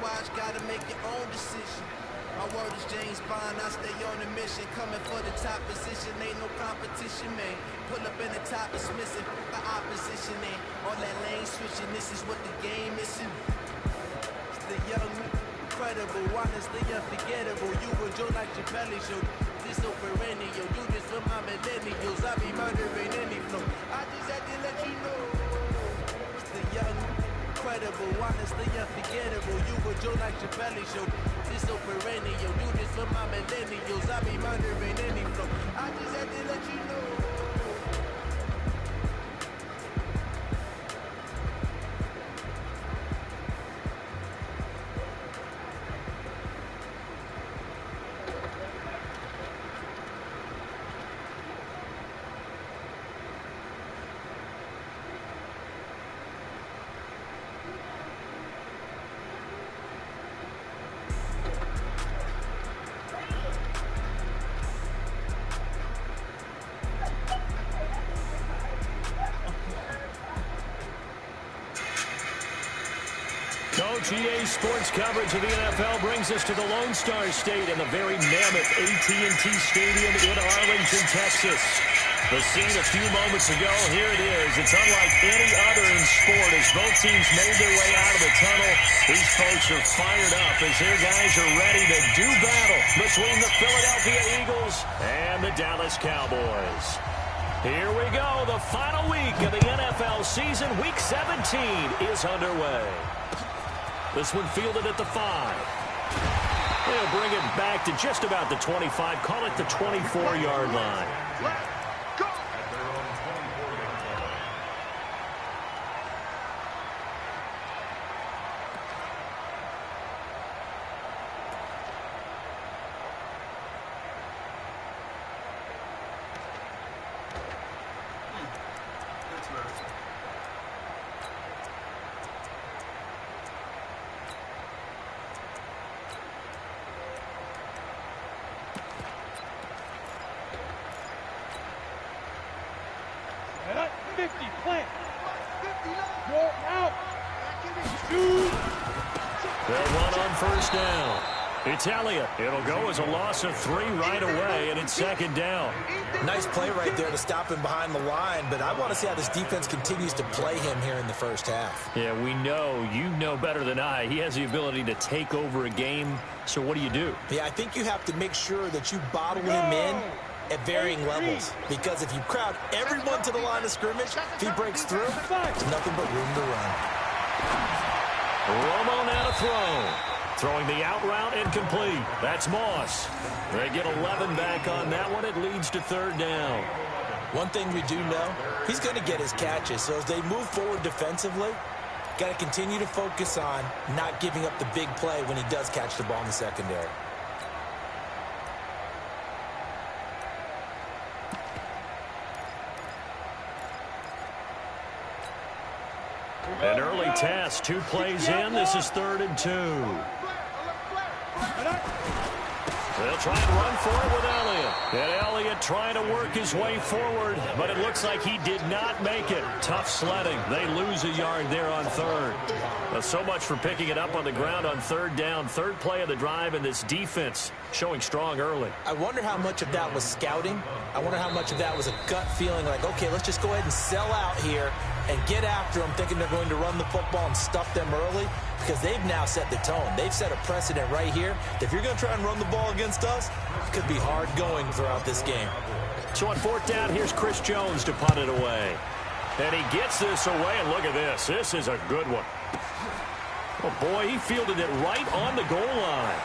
watch, gotta make your own decision. My word is James Bond, I stay on a mission. Coming for the top position, ain't no competition, man. Pull up in the top, it's missing the opposition, and all that lane switching, this is what the game missing. It's the young, incredible, honestly unforgettable. You would joke like your belly show. This so perennial, do this for my millennials. I be murdering any flow. I just had to let you know. It's the young, incredible, honestly unforgettable. You would joke like your belly show. This so perennial, do this for my millennials. I be murdering any flow. I just had to let you know. EA Sports coverage of the NFL brings us to the Lone Star State in the very mammoth AT&T Stadium in Arlington, Texas. The scene a few moments ago, here it is. It's unlike any other in sport as both teams made their way out of the tunnel. These folks are fired up as their guys are ready to do battle between the Philadelphia Eagles and the Dallas Cowboys. Here we go. The final week of the NFL season. Week 17 is underway. This one fielded at the 5. They'll bring it back to just about the 25. Call it the 24-yard line. It's Elliott. It'll go as a loss of 3 right away, and it's second down. Nice play right there to stop him behind the line, but I want to see how this defense continues to play him here in the first half. Yeah, we know. You know better than I. He has the ability to take over a game, so what do? Yeah, I think you have to make sure that you bottle him in at varying levels, because if you crowd everyone to the line of scrimmage, if he breaks through, there's nothing but room to run. Romo now to throw. Throwing the out route incomplete. That's Moss. They get 11 back on that one. It leads to third down. One thing we do know, he's going to get his catches. So as they move forward defensively, got to continue to focus on not giving up the big play when he does catch the ball in the secondary. An early test, 2 plays in. This is 3rd and 2. They'll try and run for it with Elliott. And Elliott trying to work his way forward, but it looks like he did not make it. Tough sledding. They lose a yard there on 3rd. Well, so much for picking it up on the ground on 3rd down. 3rd play of the drive, and this defense showing strong early. I wonder how much of that was scouting. I wonder how much of that was a gut feeling like, okay, let's just go ahead and sell out here and get after them, thinking they're going to run the football and stuff them early, because they've now set the tone. They've set a precedent right here. If you're going to try and run the ball against us, it could be hard going throughout this game. So on 4th down, here's Chris Jones to punt it away. And he gets this away, and look at this. This is a good one. Oh, boy, he fielded it right on the goal line.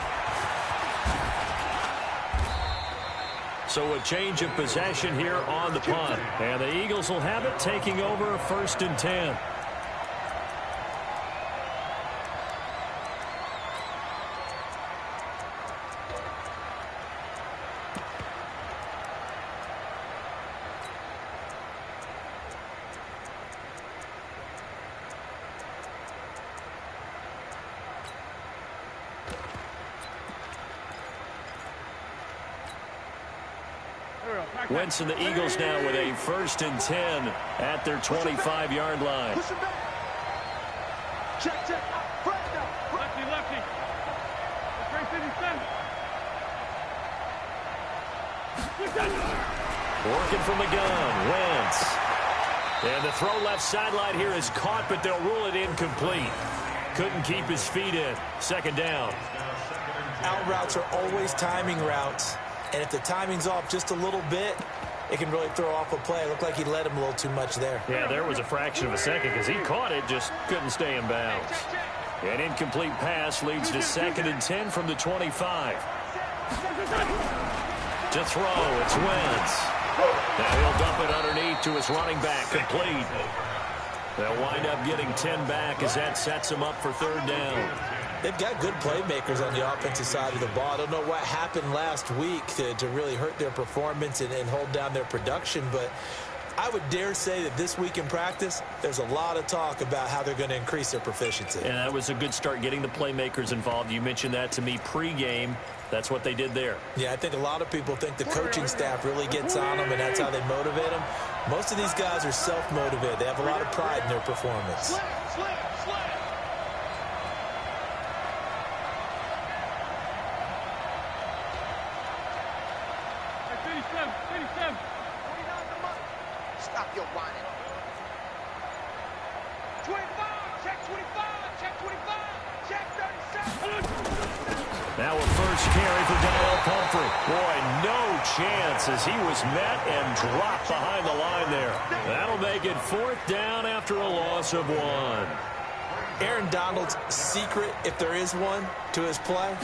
So a change of possession here on the punt. And the Eagles will have it, taking over 1st and 10. Wentz and the Eagles now with a 1st and 10 at their 25-yard line. Push him back. Check. Lefty. Working from the gun, Wentz. And the throw left sideline here is caught, but they'll rule it incomplete. Couldn't keep his feet in. Second down. Out routes are always timing routes. And if the timing's off just a little bit, it can really throw off a play. It looked like he led him a little too much there. Yeah, there was a fraction of a second because he caught it, just couldn't stay in bounds. An incomplete pass leads to 2nd and 10 from the 25. To throw, it's Wentz. Now he'll dump it underneath to his running back, complete. They'll wind up getting 10 back as that sets him up for 3rd down. They've got good playmakers on the offensive side of the ball. I don't know what happened last week to really hurt their performance and hold down their production, but I would dare say that this week in practice, there's a lot of talk about how they're going to increase their proficiency. And that was a good start, getting the playmakers involved. You mentioned that to me pregame. That's what they did there. Yeah, I think a lot of people think the coaching staff really gets on them, and that's how they motivate them. Most of these guys are self-motivated. They have a lot of pride in their performance. Stop your whining. 25, check 25, check 25, check 37. Now a first carry for Donnell Pumphrey. Boy, no chance as he was met and dropped behind the line there. That'll make it 4th down after a loss of 1. Aaron Donald's secret, if there is one, to his play,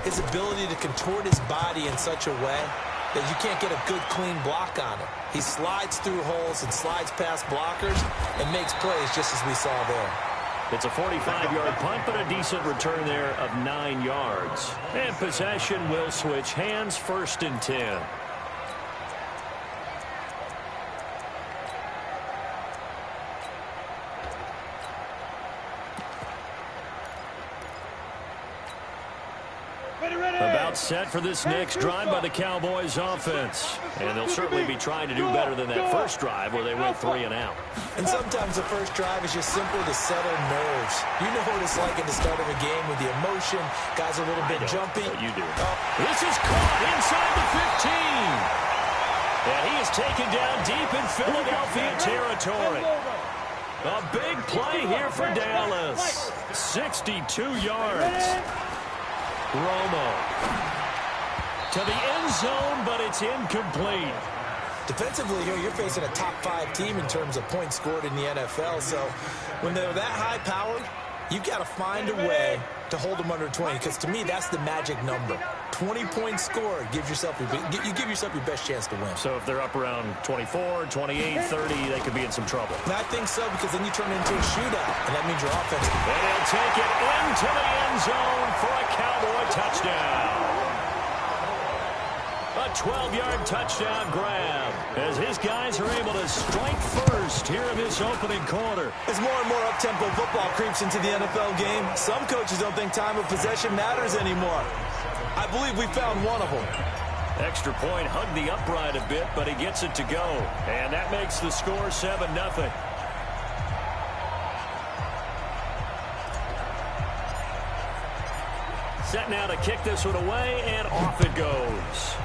his ability to contort his body in such a way that you can't get a good, clean block on him. He slides through holes and slides past blockers and makes plays just as we saw there. It's a 45-yard punt, but a decent return there of 9 yards. And possession will switch hands, 1st and 10. About set for this next drive by the Cowboys offense. And they'll certainly be trying to do better than that first drive where they went 3 and out. And sometimes the first drive is just simply to settle nerves. You know what it's like at the start of a game with the emotion. Guys are a little bit jumpy. You do. This is caught inside the 15. And he is taken down deep in Philadelphia territory. A big play here for Dallas. 62 yards. Romo to the end zone, but it's incomplete. Defensively here, you're facing a top 5 team in terms of points scored in the NFL. So when they're that high powered, you've got to find a way to hold them under 20, because to me, that's the magic number. 20 points scored gives yourself you give yourself your best chance to win. So if they're up around 24, 28, 30, they could be in some trouble. And I think so, because then you turn it into a shootout, and that means your offense. And he'll take it into the end zone for a Cowboy touchdown. A 12-yard touchdown grab as his guys are able to strike first here in this opening quarter. As more and more up-tempo football creeps into the NFL game, some coaches don't think time of possession matters anymore. I believe we found one of them. Extra point hugged the upright a bit, but he gets it to go. And that makes the score 7-0. Set now to kick this one away, and off it goes.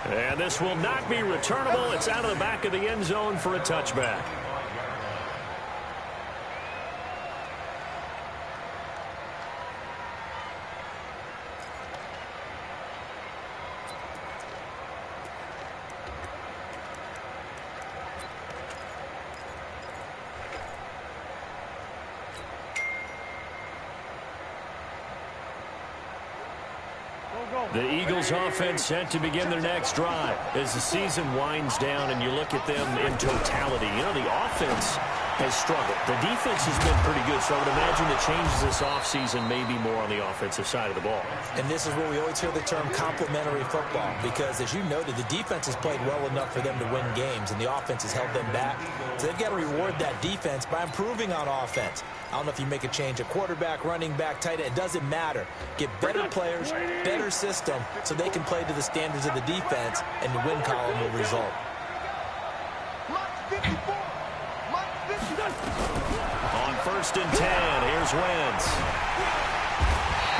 And this will not be returnable. It's out of the back of the end zone for a touchback. The Eagles offense set to begin their next drive as the season winds down and you look at them in totality. You know, the offense has struggled. The defense has been pretty good, so I would imagine the changes this offseason may be more on the offensive side of the ball. And this is where we always hear the term complementary football, because as you noted, the defense has played well enough for them to win games, and the offense has held them back. So they've got to reward that defense by improving on offense. I don't know if you make a change at quarterback, running back, tight end. It doesn't matter. Get better players, better system, so they can play to the standards of the defense, and the win column will result. On 1st and 10, here's Wentz.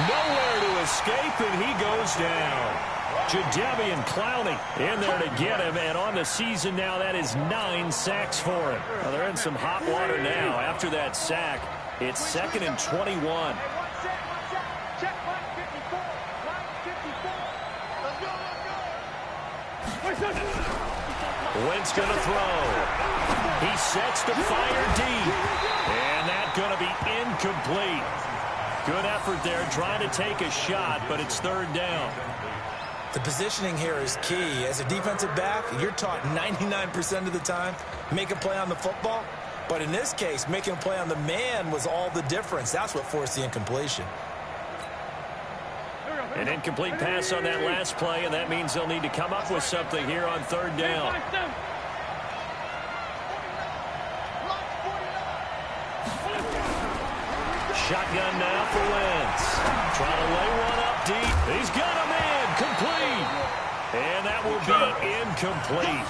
Nowhere to escape, and he goes down. Jadeveon Clowney in there to get him, and on the season now, that is 9 sacks for him. Well, they're in some hot water now. After that sack, it's 2nd and 21. Wentz going to throw. He sets to fire deep, and that's going to be incomplete. Good effort there, trying to take a shot, but it's 3rd down. The positioning here is key. As a defensive back, you're taught 99% of the time, make a play on the football. But in this case, making a play on the man was all the difference. That's what forced the incompletion. An incomplete pass on that last play, and that means they'll need to come up with something here on 3rd down. Shotgun now for Wentz. Trying to lay one up deep. He's got him in. Complete. And that will be incomplete.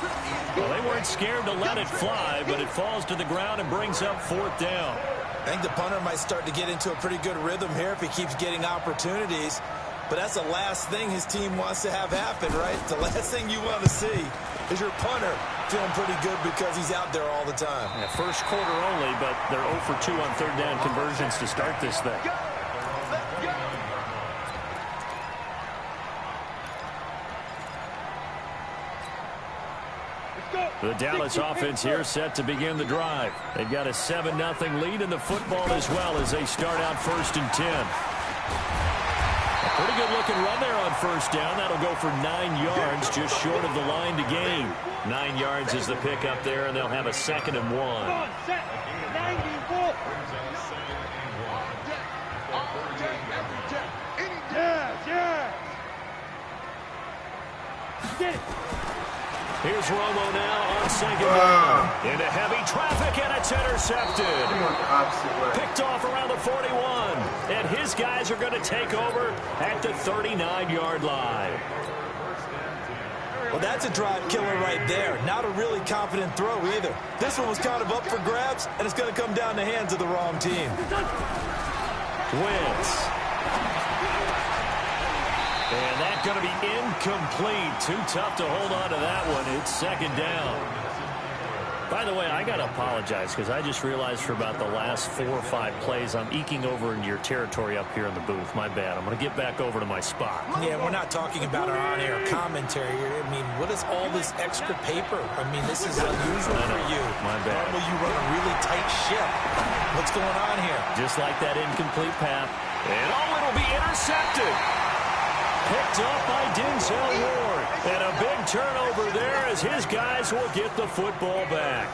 Well, they weren't scared to let it fly, but it falls to the ground and brings up 4th down. I think the punter might start to get into a pretty good rhythm here if he keeps getting opportunities. But that's the last thing his team wants to have happen, right? The last thing you want to see is your punter feeling pretty good because he's out there all the time. Yeah, first quarter only, but they're 0 for 2 on 3rd down conversions to start this thing. The Dallas offense here set to begin the drive. They've got a 7-0 lead in the football as well as they start out 1st and 10. Pretty good looking run there on 1st down. That'll go for 9 yards, just short of the line to gain. 9 yards is the pickup there, and they'll have a 2nd and 1. Here's Romo now on 2nd down. Into heavy traffic, and it's intercepted. Picked off around the 41. And his guys are going to take over at the 39-yard line. Well, that's a drive killer right there. Not a really confident throw either. This one was kind of up for grabs, and it's going to come down the hands of the wrong team. Wentz. And that's going to be incomplete. Too tough to hold on to that one. It's 2nd down. By the way, I got to apologize because I just realized for about the last 4 or 5 plays I'm eking over into your territory up here in the booth. My bad. I'm going to get back over to my spot. Yeah, we're not talking about our on-air commentary here. I mean, what is all this extra paper? I mean, this is unusual for you. My bad. Normally you run a really tight ship. What's going on here? Just like that incomplete pass. And it'll be intercepted. Picked up by Denzel Ward. And a big turnover there as his guys will get the football back.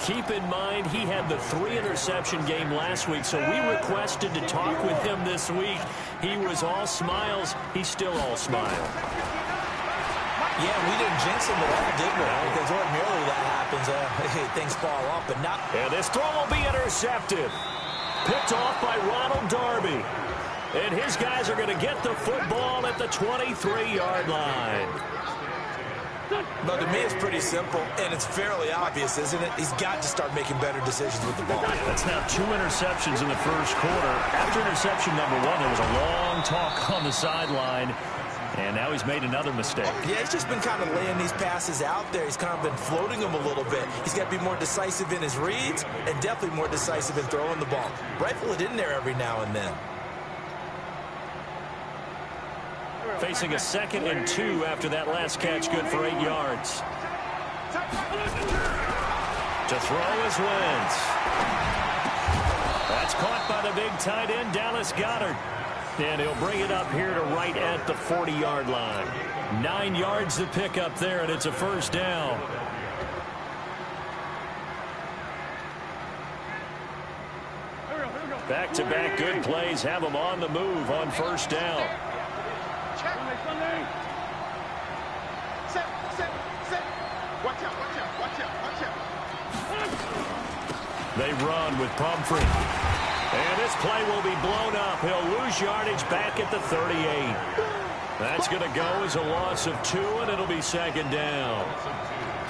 Keep in mind, he had the 3-interception game last week, so we requested to talk with him this week. He was all smiles. He's still all smile. Yeah, we didn't jinx him at all, did we? Because ordinarily that happens. Things fall off, but not. And this throw will be intercepted. Picked off by Ronald Darby. And his guys are going to get the football at the 23-yard line. No, to me it's pretty simple, and it's fairly obvious, isn't it? He's got to start making better decisions with the ball. That's now 2 interceptions in the first quarter. After interception number 1, there was a long talk on the sideline, and now he's made another mistake. Yeah, he's just been kind of laying these passes out there. He's kind of been floating them a little bit. He's got to be more decisive in his reads and definitely more decisive in throwing the ball. Rifle it in there every now and then. Facing a 2nd and 2 after that last catch, good for 8 yards. To throw is Wentz. That's caught by the big tight end, Dallas Goedert. And he'll bring it up here to right at the 40-yard line. 9 yards to pick up there, and it's a 1st down. Back-to-back good plays have them on the move on 1st down. They run with Pumphrey. And this play will be blown up. He'll lose yardage back at the 38. That's going to go as a loss of 2, and it'll be 2nd down.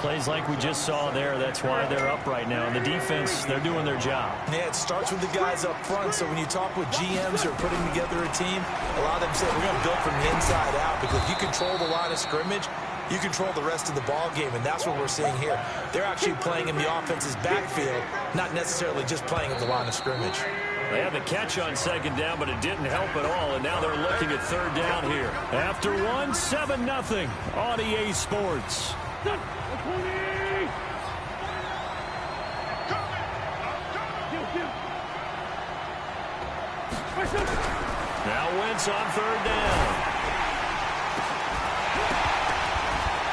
plays like we just saw there. That's why they're up right now. And the defense, they're doing their job. Yeah, it starts with the guys up front. So when you talk with GMs who are putting together a team, a lot of them say we're going to build from the inside out, because if you control the line of scrimmage, you control the rest of the ball game, and that's what we're seeing here. They're actually playing in the offense's backfield, not necessarily just playing at the line of scrimmage. They had the catch on second down, but it didn't help at all, and now they're looking at third down here. After 7-0 on EA Sports. Now Wentz on third down.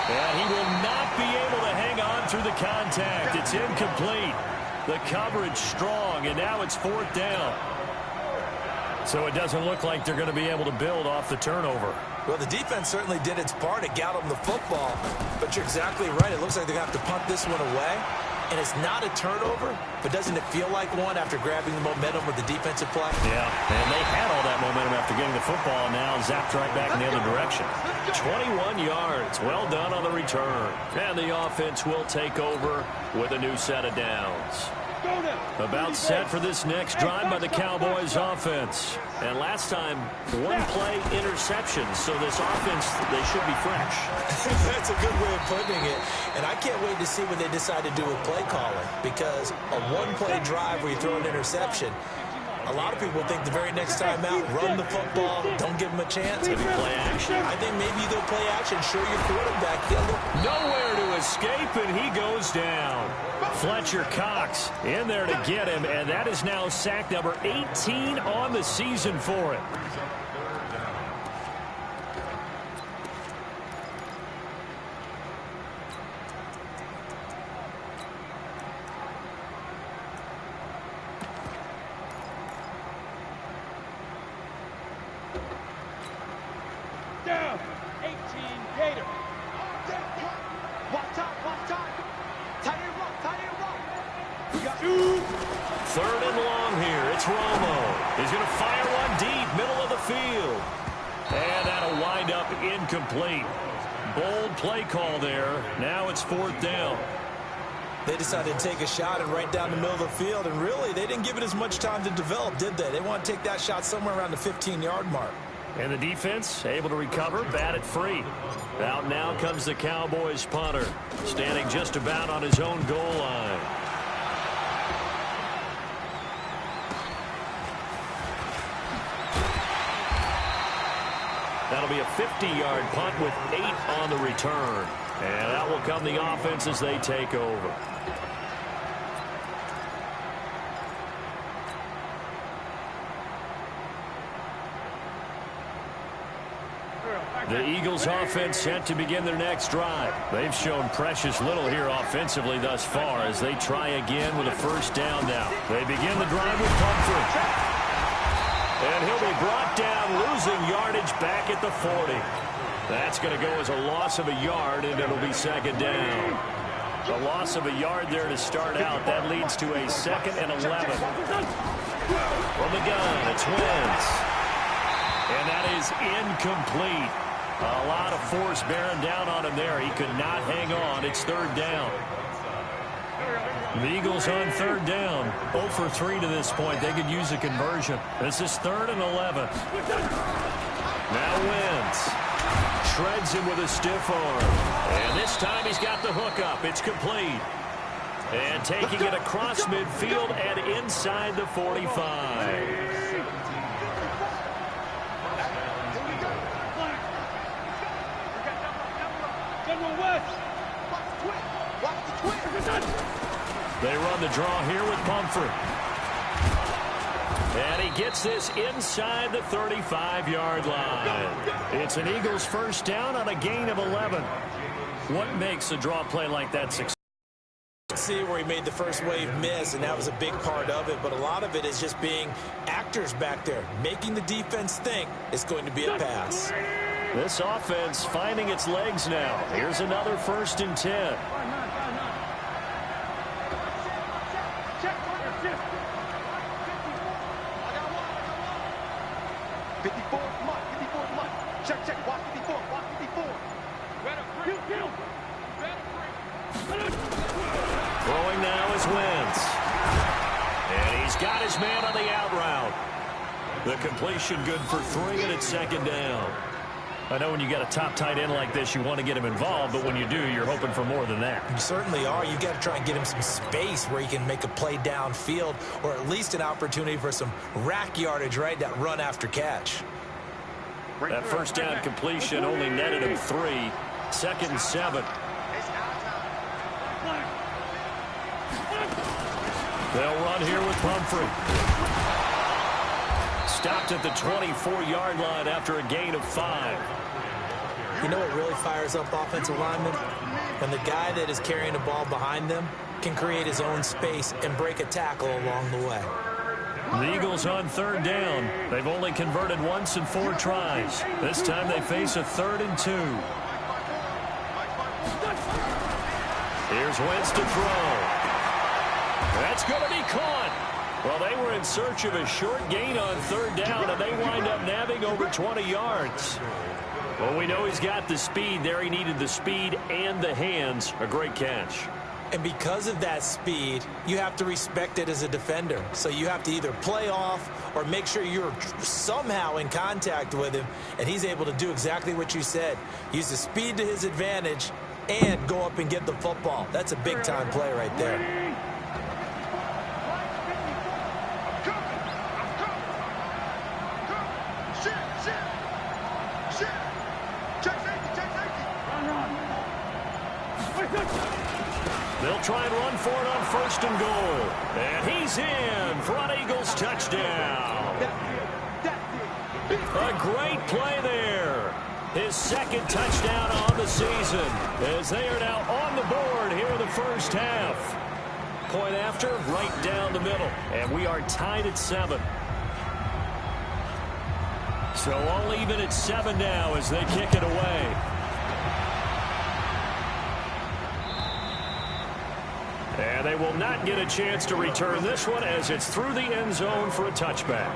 And he will not be able to hang on through the contact. It's incomplete. The coverage strong, and now it's fourth down. So it doesn't look like they're going to be able to build off the turnover. Well, the defense certainly did its part. It got them the football. But you're exactly right. It looks like they're going to have to punt this one away. And it's not a turnover, but doesn't it feel like one after grabbing the momentum with the defensive play? Yeah, and they had all that momentum after getting the football, and now zapped right back in the other direction. 21 yards. Well done on the return. And the offense will take over with a new set of downs. About set for this next drive by the Cowboys offense. And last time, one play interception. So this offense, they should be fresh. That's a good way of putting it. And I can't wait to see what they decide to do with play calling. Because a one-play drive where you throw an interception, a lot of people think the very next time out, run the football, don't give them a chance. Maybe play action. I think maybe you go play action, show your quarterback. Nowhere to escape, and he goes down. Fletcher Cox in there to get him, and that is now sack number 18 on the season for him. Down, 18, Gator. Walk top, tight end rock. We got two. Third and long here. It's Romo. He's going to fire one deep, middle of the field. And that'll wind up incomplete. Bold play call there. Now it's fourth down. They decided to take a shot and right down the middle of the field, and really, they didn't give it as much time to develop, did they? They want to take that shot somewhere around the 15-yard mark. And the defense able to recover, bat it free. Out now comes the Cowboys punter, standing just about on his own goal line. That'll be a 50-yard punt with 8 on the return. And that will come the offense as they take over. The Eagles offense set to begin their next drive. They've shown precious little here offensively thus far as they try again with a first down now. They begin the drive with Pumphrey. And he'll be brought down, losing yardage back at the 40. That's going to go as a loss of a yard, and it'll be second down. A loss of a yard there to start out. That leads to a 2nd and 11. From the gun, it's Wentz. And that is incomplete. A lot of force bearing down on him there. He could not hang on. It's third down. The Eagles on third down. 0 for 3 to this point. They could use a conversion. This is 3rd and 11. Now Wentz shreds him with a stiff arm. And this time he's got the hook up. It's complete. And taking it across midfield and inside the 45. They run the draw here with Pumphrey. And he gets this inside the 35-yard line. It's an Eagles first down on a gain of 11. What makes a draw play like that successful? See where he made the first wave miss, and that was a big part of it, but a lot of it is just being actors back there, making the defense think it's going to be a pass. This offense finding its legs now. Here's another 1st and 10. Throwing now is Wentz. And he's got his man on the out route. The completion good for 3, and it's second down. I know when you got a top tight end like this, you want to get him involved, but when you do, you're hoping for more than that. You certainly are. You got to try and get him some space where he can make a play downfield, or at least an opportunity for some rack yardage, right? That run after catch. That first down completion only netted him 3. Second and 7. They'll run here with Pumphrey. Stopped at the 24-yard line after a gain of 5. You know what really fires up offensive linemen? When the guy that is carrying the ball behind them can create his own space and break a tackle along the way. The Eagles on third down. They've only converted once in 4 tries. This time they face a 3rd and 2. Here's Wentz to throw. That's going to be caught. Well, they were in search of a short gain on third down, and they wind up nabbing over 20 yards. Well, we know he's got the speed there. He needed the speed and the hands. A great catch. And because of that speed, you have to respect it as a defender. So you have to either play off or make sure you're somehow in contact with him, and he's able to do exactly what you said. Use the speed to his advantage and go up and get the football. That's a big-time play right there. They'll try and run for it on 1st and goal. And he's in for an Eagles touchdown. A great play there. His 2nd touchdown on the season as they are now on the board here in the first half. Point after, right down the middle. And we are tied at 7. So all even at 7 now as they kick it away. And they will not get a chance to return this one as it's through the end zone for a touchback.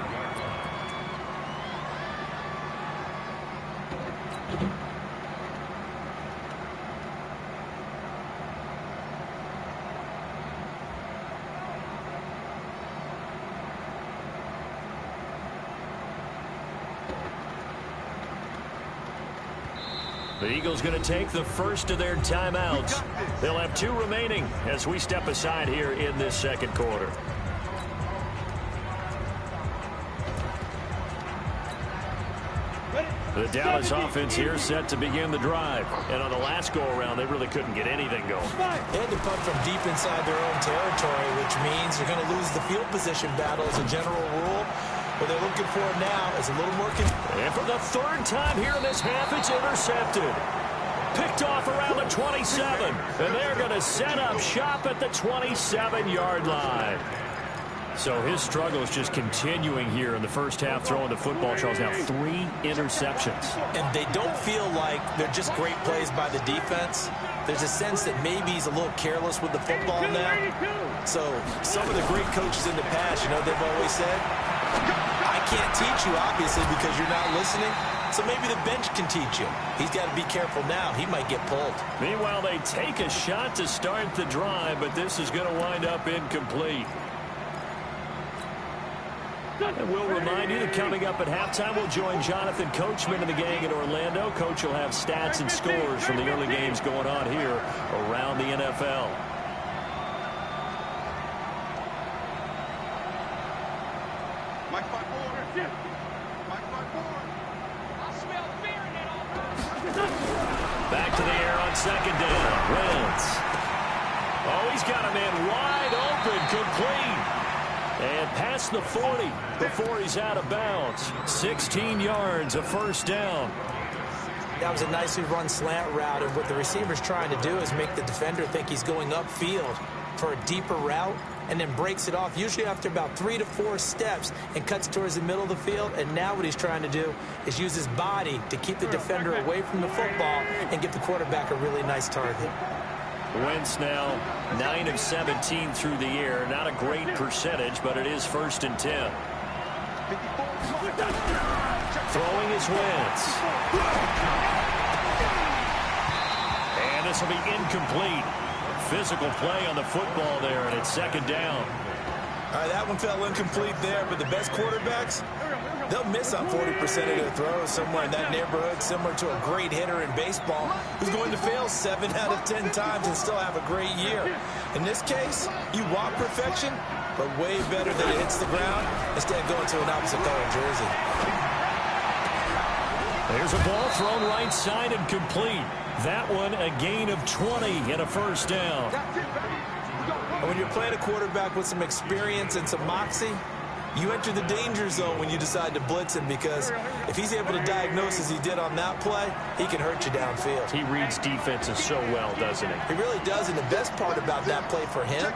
The Eagles going to take the first of their timeouts. They'll have 2 remaining as we step aside here in this second quarter. The Dallas offense here set to begin the drive. And on the last go-around, they really couldn't get anything going. They had to punt from deep inside their own territory, which means they're going to lose the field position battle as a general rule. What they're looking for now is a little more... And for the 3rd time here in this half, it's intercepted. Picked off around the 27. And they're going to set up shop at the 27-yard line. So his struggle is just continuing here in the first half, throwing the football. Charles, now 3 interceptions. And they don't feel like they're just great plays by the defense. There's a sense that maybe he's a little careless with the football now. So some of the great coaches in the past, you know, they've always said, I can't teach you, obviously, because you're not listening. So maybe the bench can teach you. He's got to be careful now. He might get pulled. Meanwhile, they take a shot to start the drive, but this is going to wind up incomplete. And we'll remind you that coming up at halftime, we'll join Jonathan Coachman and the gang in Orlando. Coach will have stats and scores from the early games going on here around the NFL. Back to the air on 2nd down. Wentz. Oh, he's got a man wide open, complete. And past the 40 before he's out of bounds. 16 yards, a first down. That was a nicely run slant route, and what the receiver's trying to do is make the defender think he's going upfield for a deeper route, and then breaks it off, usually after about 3 to 4 steps, and cuts towards the middle of the field. And now what he's trying to do is use his body to keep the defender away from the football and give the quarterback a really nice target. Wentz now 9 of 17 through the air. Not a great percentage, but it is 1st and 10. Throwing is Wentz. And this will be incomplete. physical play on the football there, and it's second down. All right, that one fell incomplete there, but the best quarterbacks, they'll miss on 40% of their throws somewhere in that neighborhood, similar to a great hitter in baseball who's going to fail 7 out of 10 times and still have a great year. In this case, you want perfection, but way better that it hits the ground instead of going to an opposite color jersey. There's a ball thrown right side and complete. That one a gain of 20 and a first down. And when you're playing a quarterback with some experience and some moxie, you enter the danger zone when you decide to blitz him, because if he's able to diagnose as he did on that play, he can hurt you downfield. He reads defenses so well, doesn't he? He really does, and the best part about that play for him,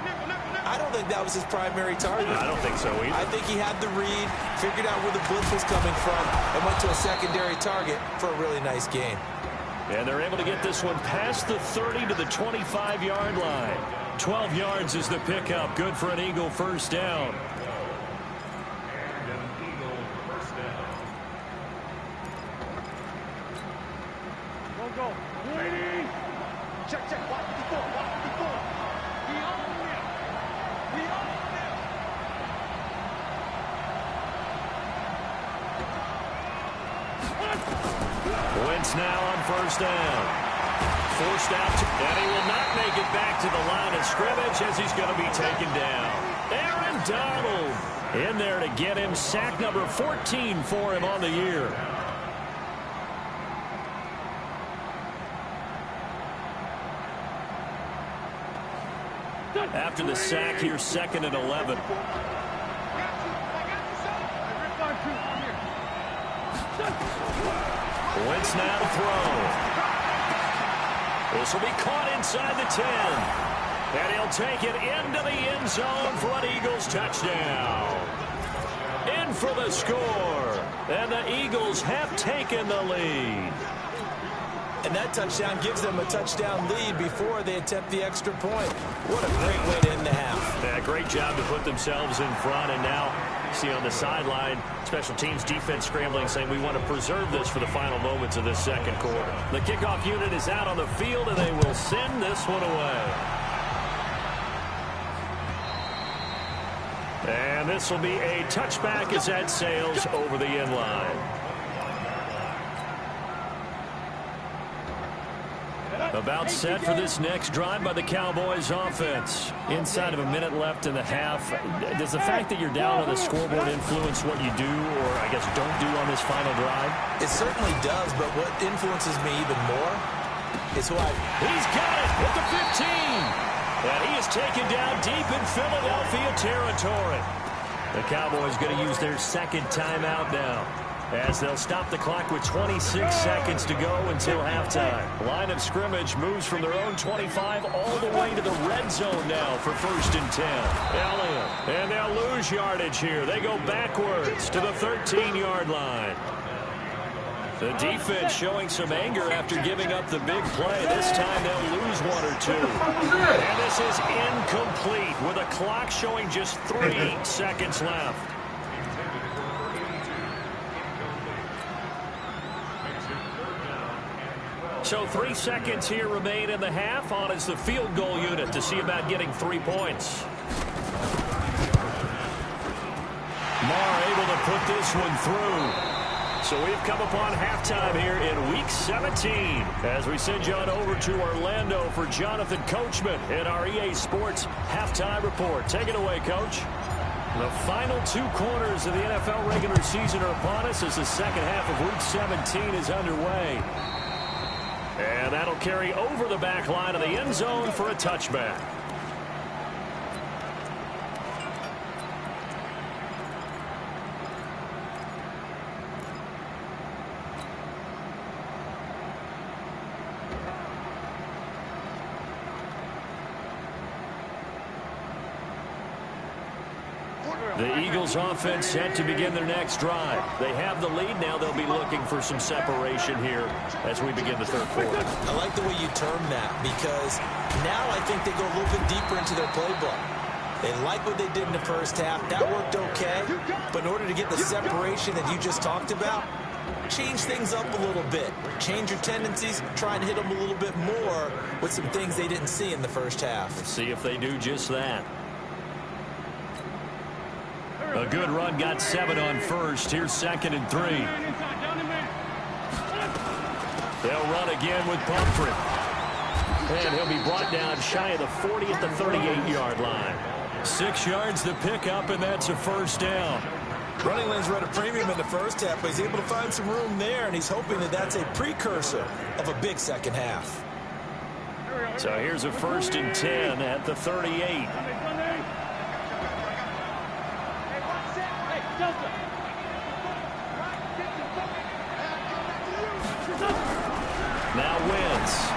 I don't think that was his primary target. I don't think so either. I think he had the read, figured out where the blitz was coming from, and went to a secondary target for a really nice game. And they're able to get this one past the 30 to the 25-yard line. 12 yards is the pickup. Good for an Eagle first down. Go. Ready. Check. Watch before. We own them. Wentz now on first down. Forced out, and he will not make it back to the line of scrimmage as he's going to be taken down. Aaron Donald in there to get him. Sack number 14 for him on the year. After the sack, here's second and 11. Wentz now to throw. This will be caught inside the 10. And he'll take it into the end zone for an Eagles touchdown. In for the score. And the Eagles have taken the lead. And that touchdown gives them a touchdown lead before they attempt the extra point. What a great way to end the half. Yeah, great job to put themselves in front. And now, see on the sideline, special teams defense scrambling, saying we want to preserve this for the final moments of this second quarter. The kickoff unit is out on the field, and they will send this one away. And this will be a touchback as that sails over the end line. About set for this next drive by the Cowboys offense. Inside of a minute left in the half. Does the fact that you're down on the scoreboard influence what you do, or I guess don't do on this final drive? It certainly does, but what influences me even more is who He's got it at the 15. And he is taken down deep in Philadelphia territory. The Cowboys going to use their second timeout now, as they'll stop the clock with 26 seconds to go until halftime. Line of scrimmage moves from their own 25 all the way to the red zone now for first and 10. Elliott, and they'll lose yardage here. They go backwards to the 13-yard line. The defense showing some anger after giving up the big play. This time they'll lose one or two. And this is incomplete with a clock showing just 3 seconds left. So 3 seconds here remain in the half. On is the field goal unit to see about getting 3 points. Marr able to put this one through. So we've come upon halftime here in Week 17 as we send you on over to Orlando for Jonathan Coachman in our EA Sports Halftime Report. Take it away, Coach. The final 2 quarters of the NFL regular season are upon us as the second half of Week 17 is underway. And that'll carry over the back line of the end zone for a touchback. The Eagles offense set to begin their next drive. They have the lead. Now they'll be looking for some separation here as we begin the third quarter. I like the way you term that, because now I think they go a little bit deeper into their playbook. They like what they did in the first half. That worked okay. But in order to get the separation that you just talked about, change things up a little bit. Change your tendencies, try and hit them a little bit more with some things they didn't see in the first half. Let's see if they do just that. A good run, got 7 on first. Here's 2nd and 3. They'll run again with Pumphrey. And he'll be brought down shy of the 40 at the 38-yard line. 6 yards to pick up, and that's a first down. Running lanes were at a premium in the first half, but he's able to find some room there, and he's hoping that that's a precursor of a big second half. So here's a 1st and 10 at the 38. Now Wentz.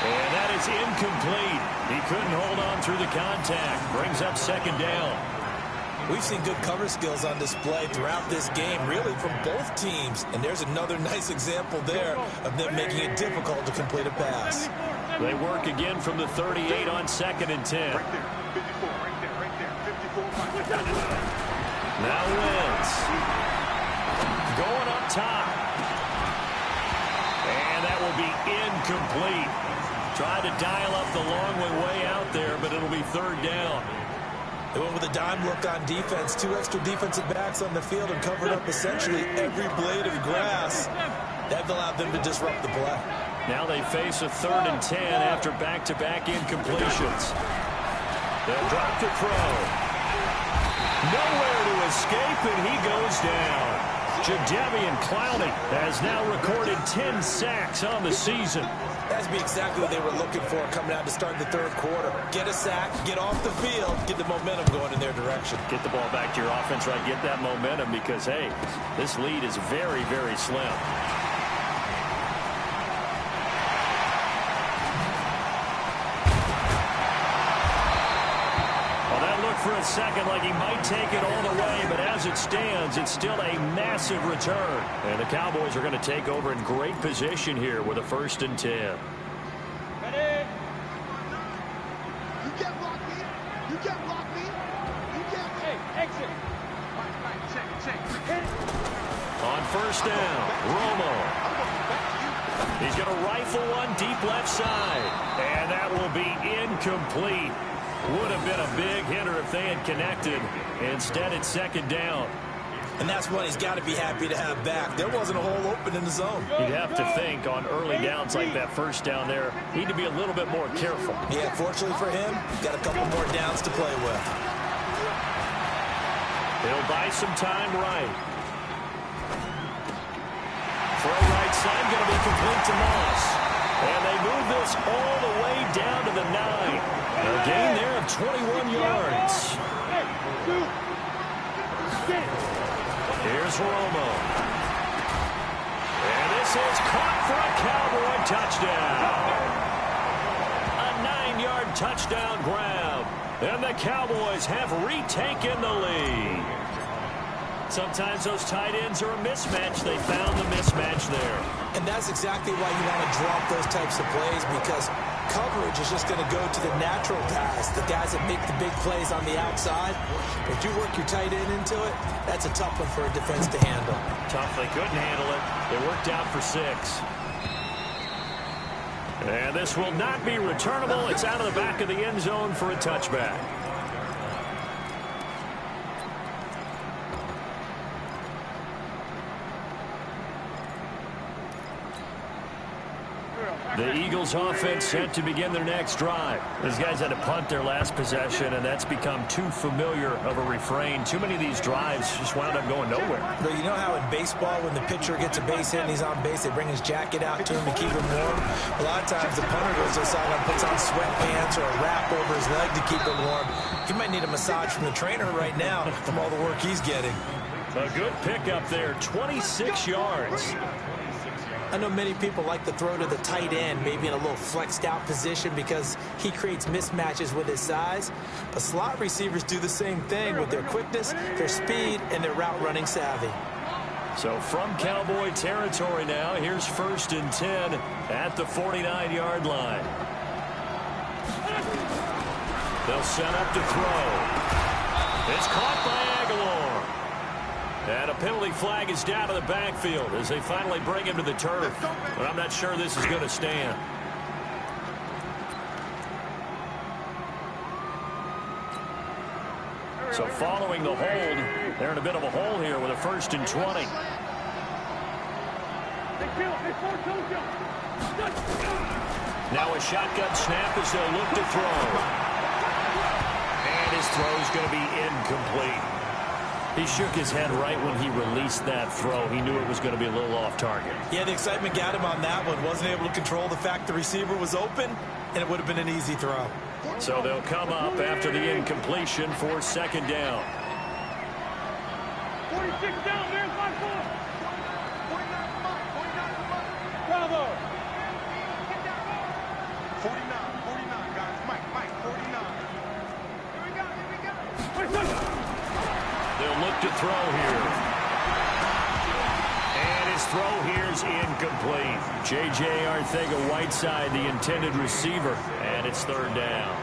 And that is incomplete. He couldn't hold on through the contact. Brings up 2nd down. We've seen good cover skills on display throughout this game, really from both teams. And there's another nice example there of them making it difficult to complete a pass. They work again from the 38 on 2nd and 10. Now Wentz. Going up top. And that will be incomplete. Tried to dial up the long way out there, but it'll be 3rd down. They went with a dime look on defense. 2 extra defensive backs on the field and covered up essentially every blade of grass. That allowed them to disrupt the play. Now they face a 3rd and 10 after back-to-back incompletions. They'll drop the throw. Nowhere to escape, and he goes down. Jadeveon Clowney has now recorded 10 sacks on the season. That's be exactly what they were looking for coming out to start the 3rd quarter. Get a sack, get off the field, get the momentum going in their direction. Get the ball back to your offense, right? Get that momentum because, hey, this lead is very, very slim. For a second like he might take it all the way, but as it stands, it's still a massive return. And the Cowboys are going to take over in great position here with a 1st and 10. Ready? You can't block me. You can't block me. You can't. Hey, exit. Right, check. Hit it. On 1st down, Romo. He's going to rifle one deep left side, and that will be incomplete. Would have been a big hitter if they had connected. Instead, it's 2nd down. And that's one he's got to be happy to have back. There wasn't a hole open in the zone. You'd have to think on early downs like that 1st down there, need to be a little bit more careful. Yeah, fortunately for him, got a couple more downs to play with. He'll buy some time right. Throw right side, going to be complete to Moss. And they move this all the way down to the 9. A gain there of 21 yards. Here's Romo. And this is caught for a Cowboy touchdown. A 9-yard touchdown grab. And the Cowboys have retaken the lead. Sometimes those tight ends are a mismatch. They found the mismatch there. And that's exactly why you want to drop those types of plays, because coverage is just going to go to the natural guys, the guys that make the big plays on the outside. If you work your tight end into it, that's a tough one for a defense to handle. Tough. They couldn't handle it. They worked out for 6. And this will not be returnable. It's out of the back of the end zone for a touchback. The Eagles offense set to begin their next drive. These guys had to punt their last possession, and that's become too familiar of a refrain. Too many of these drives just wound up going nowhere. But you know how in baseball, when the pitcher gets a base hit and he's on base, they bring his jacket out to him to keep him warm? A lot of times the punter goes to the sideline, puts on sweatpants or a wrap over his leg to keep him warm. He might need a massage from the trainer right now from all the work he's getting. A good pickup there, 26 yards. I know many people like to throw to the tight end, maybe in a little flexed out position because he creates mismatches with his size. But slot receivers do the same thing with their quickness, their speed, and their route running savvy. So from Cowboy territory now, here's 1st and 10 at the 49-yard line. They'll set up to throw. It's caught by Aguilar. And a penalty flag is down to the backfield as they finally bring him to the turf. But I'm not sure this is going to stand. So following the hold, they're in a bit of a hole here with a 1st and 20. Now a shotgun snap as they'll look to throw. And his throw is going to be incomplete. He shook his head right when he released that throw. He knew it was going to be a little off target. Yeah, the excitement got him on that one. Wasn't able to control the fact the receiver was open, and it would have been an easy throw. So they'll come up after the incompletion for 2nd down. 46 down, there's my 4. 49, bravo. 49, guys. Mike, 49. Here we go. They'll look to throw here. And his throw here is incomplete. J.J. Arcega-Whiteside, the intended receiver, and it's 3rd down.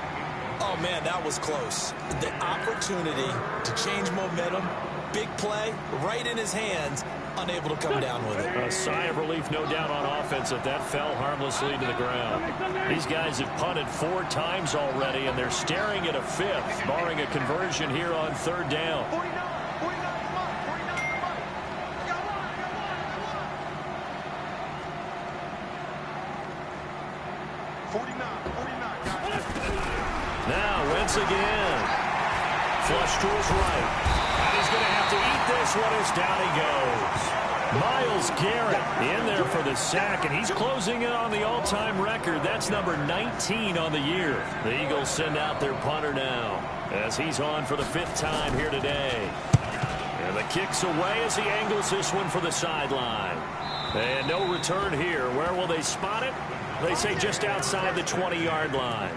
Oh, man, that was close. The opportunity to change momentum, big play, right in his hands, unable to come down with it. A sigh of relief, no doubt, on offense if that fell harmlessly to the ground. These guys have punted 4 times already, and they're staring at a 5th, barring a conversion here on 3rd down. 49, guys. Now, Wentz again. Flush to his right. And he's going to have to eat this one as down he goes. Myles Garrett in there for the sack, and he's closing in on the all-time record. That's number 19 on the year. The Eagles send out their punter now as he's on for the 5th time here today. And the kick's away as he angles this one for the sideline. And no return here. Where will they spot it? They say just outside the 20-yard line.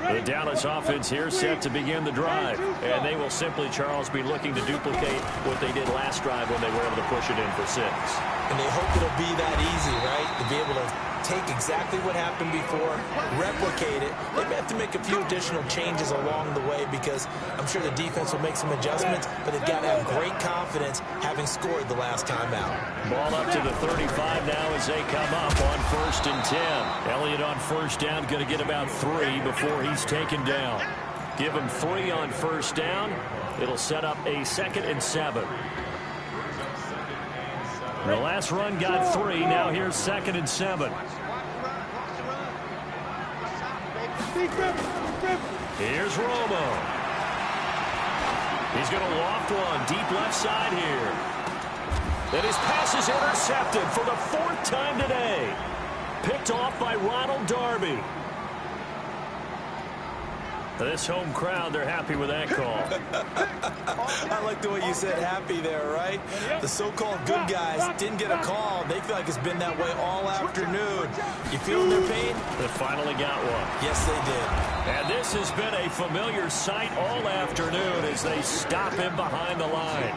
The Dallas offense here set to begin the drive. And they will simply, Charles, be looking to duplicate what they did last drive when they were able to push it in for 6. And they hope it'll be that easy, right? To be able to take exactly what happened before, replicate it. They may have to make a few additional changes along the way because I'm sure the defense will make some adjustments, but they've got to have great confidence having scored the last time out. Ball up to the 35 now as they come up on 1st and 10. Elliott on 1st down, going to get about 3 before he's taken down. Give him 3 on 1st down. It'll set up a 2nd and 7. The last run got 3. Now here's 2nd and 7. Here's Romo. He's going to loft one deep left side here. And his pass is intercepted for the 4th time today. Picked off by Ronald Darby. This home crowd, they're happy with that call. I like the way you said happy there, right? The so-called good guys didn't get a call. They feel like it's been that way all afternoon. You feeling their pain? They finally got one. Yes, they did. And this has been a familiar sight all afternoon as they stop him behind the line.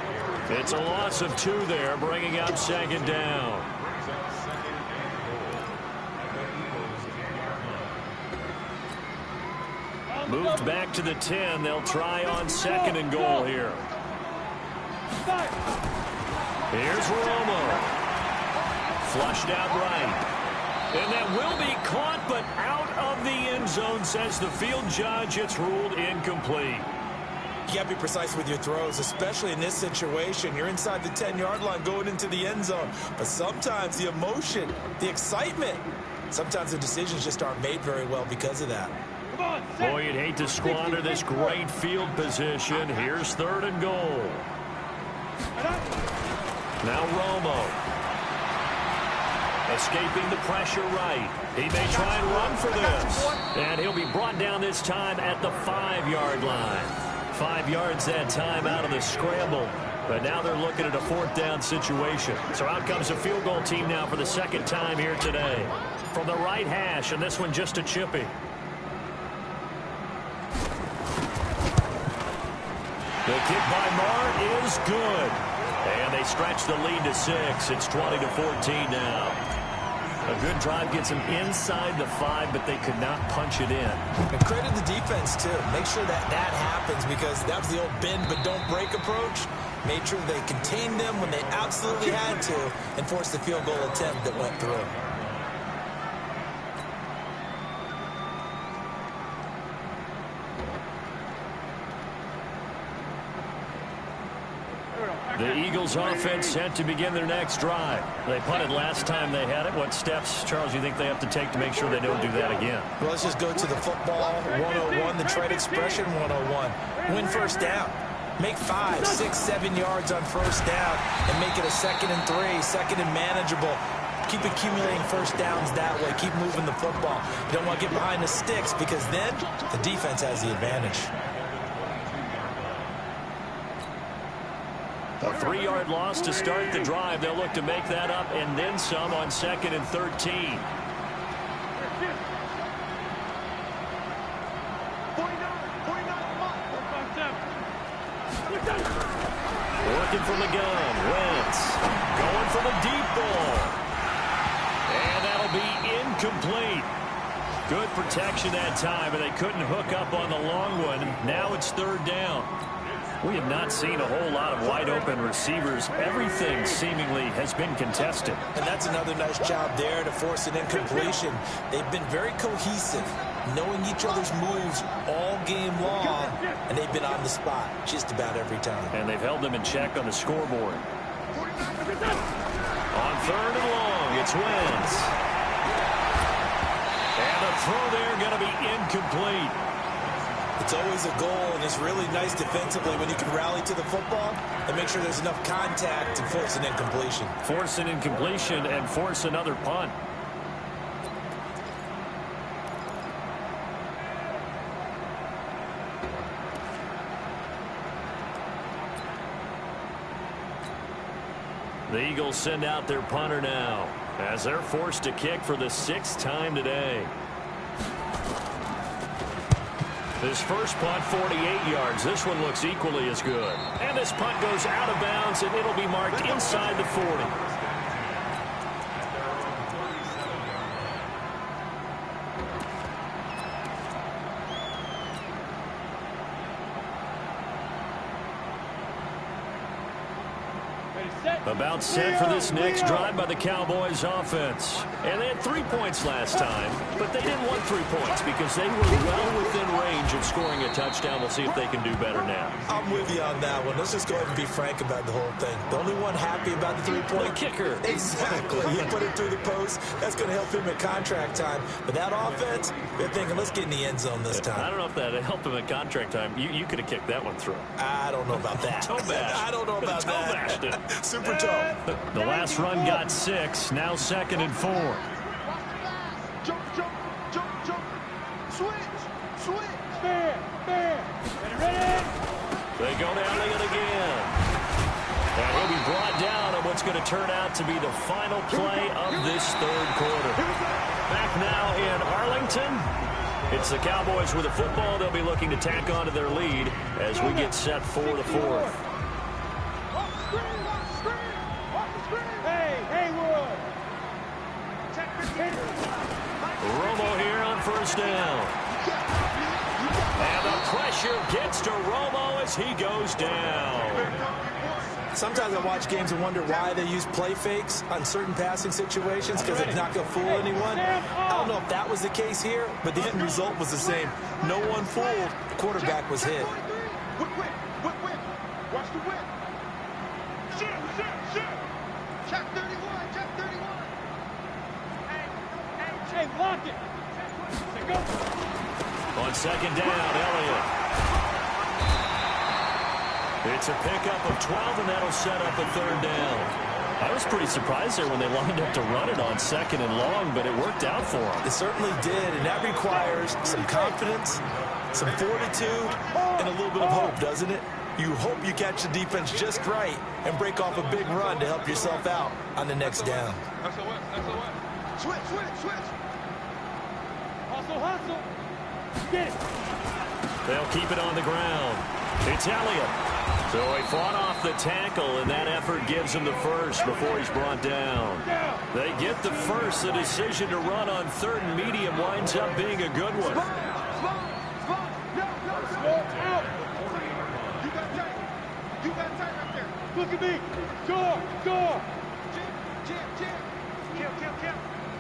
It's a loss of 2 there, bringing up 2nd down. Moved back to the 10. They'll try on 2nd and goal here. Here's Romo. Flushed out right. And that will be caught, but out of the end zone, says the field judge. It's ruled incomplete. You got to be precise with your throws, especially in this situation. You're inside the 10-yard line going into the end zone. But sometimes the emotion, the excitement, sometimes the decisions just aren't made very well because of that. Boy, you'd hate to squander this great field position. Here's 3rd and goal. Now Romo. Escaping the pressure right. He may try and run for this. And he'll be brought down this time at the 5-yard line. 5 yards that time out of the scramble. But now they're looking at a 4th down situation. So out comes a field goal team now for the 2nd time here today. From the right hash, and this one just a chippy. The kick by Marr is good. And they stretch the lead to 6. It's 20-14 now. A good drive gets them inside the 5, but they could not punch it in. And credit the defense, too. Make sure that happens, because that was the old bend but don't break approach. Made sure they contained them when they absolutely had to and forced the field goal attempt that went through. The Eagles offense set to begin their next drive. They punted last time they had it. What steps, Charles, you think they have to take to make sure they don't do that again? Well, let's just go to the football 101, the trade expression 101. Win first down. Make 5, 6, 7 yards on first down and make it a 2nd and 3, 2nd and manageable. Keep accumulating first downs that way. Keep moving the football. You don't want to get behind the sticks, because then the defense has the advantage. A 3-yard loss to start the drive. They'll look to make that up and then some on 2nd and 13. Working from the gun. Wentz going for the deep ball. And that'll be incomplete. Good protection that time, and they couldn't hook up on the long one. Now it's 3rd down. We have not seen a whole lot of wide-open receivers. Everything seemingly has been contested. And that's another nice job there to force an incompletion. They've been very cohesive, knowing each other's moves all game long, and they've been on the spot just about every time. And they've held them in check on the scoreboard. On 3rd and long, it's Wentz. And the throw there going to be incomplete. It's always a goal, and it's really nice defensively when you can rally to the football and make sure there's enough contact to force an incompletion. Force an incompletion and force another punt. The Eagles send out their punter now as they're forced to kick for the 6th time today. This first punt, 48 yards. This one looks equally as good. And this punt goes out of bounds, and it'll be marked inside the 40. About set for this next drive by the Cowboys offense. And they had 3 points last time, but they didn't want 3 points because they were well within range of scoring a touchdown. We'll see if they can do better now. I'm with you on that one. Let's just go ahead and be frank about the whole thing. The only one happy about the 3-point kicker. Exactly. You put it through the post. That's going to help him at contract time. But that offense, they're thinking, let's get in the end zone this time. I don't know if that helped him at contract time. You could have kicked that one through. I don't know about that. Toe bash. I don't know about toe that. Bashed it. Super toe. The last run got 6. Now 2nd and 4. Jump, jump, jump, jump. Switch. Fair. Ready? They go down it again. And he'll be brought down on what's going to turn out to be the final play of this 3rd quarter. Back now in Arlington. It's the Cowboys with the football. They'll be looking to tack on to their lead as we get set for the 4th. Romo here on first down. And the pressure gets to Romo as he goes down. Sometimes I watch games and wonder why they use play fakes on certain passing situations, because it's not going to fool anyone. I don't know if that was the case here, but the end result was the same. No one fooled. The quarterback was hit. Whip. Watch the whip. Shoot. Check 31. Hey, lock it. Go. On 2nd down, Elliott. It's a pickup of 12, and that'll set up a 3rd down. I was pretty surprised there when they lined up to run it on 2nd and long, but it worked out for them. It certainly did, and that requires some confidence, some fortitude, and a little bit of hope, doesn't it? You hope you catch the defense just right and break off a big run to help yourself out on the next down. Switch. Hustle. Get it. They'll keep it on the ground. It's Elliott. So he fought off the tackle, and that effort gives him the first before he's brought down. They get the first. The decision to run on 3rd and medium winds up being a good one. Out. You got tight right there. Look at me. Door. Jam. Kill.